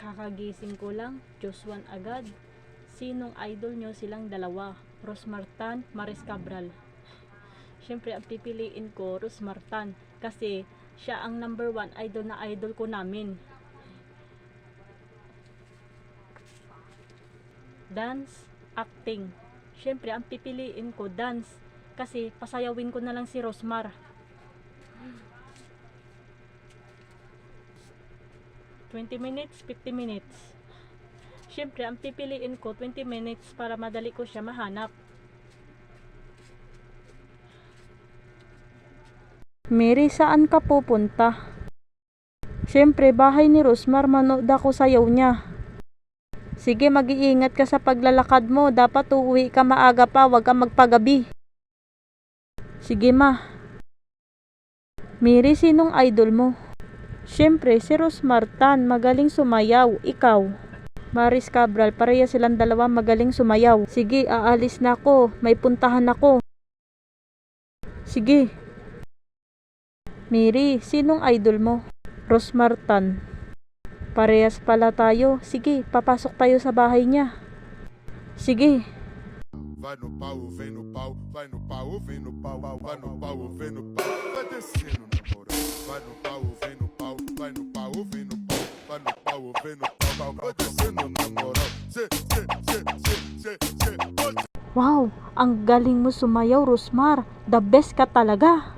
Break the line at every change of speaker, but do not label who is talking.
Kakagising ko lang, Joshua agad. Sinong idol nyo silang dalawa? Rosmar Tan, Maris Cabral. Siyempre, ang pipiliin ko, Rosmar Tan. Kasi, siya ang number 1 idol na idol ko namin. Dance, acting. Siyempre, ang pipiliin ko, dance. Kasi, pasayawin ko na lang si Rosmar. $20, 50 minutes. Siyempre, ang pipiliin ko 20 minutes para madali ko siya mahanap. Mary, saan ka pupunta? Siyempre, bahay ni Rosmar, manood ako sayaw niya. Sige, mag-iingat ka sa paglalakad mo. Dapat uuwi ka maaga pa, wag kang magpagabi. Sige, ma. Mary, sinong idol mo? Siyempre, si Rosmar Tan, magaling sumayaw. Ikaw? Maris Cabral, pareha silang dalawa magaling sumayaw. Sige, aalis na ako. May puntahan ako. Sige. Mary, sinong idol mo? Rosmar Tan. Parehas pala tayo. Sige, papasok tayo sa bahay niya. Sige.
Vai no pau, vem no pau, vai no pau, vem no pau, vai no pau, vem no pau, vai descendo na moral. Vai no pau, vem no pau, vai no pau, vem no pau, vai no pau, vem no pau, vai descendo na moral.
Wow, ang galing mo sumayaw, Rosmar. The best ka talaga.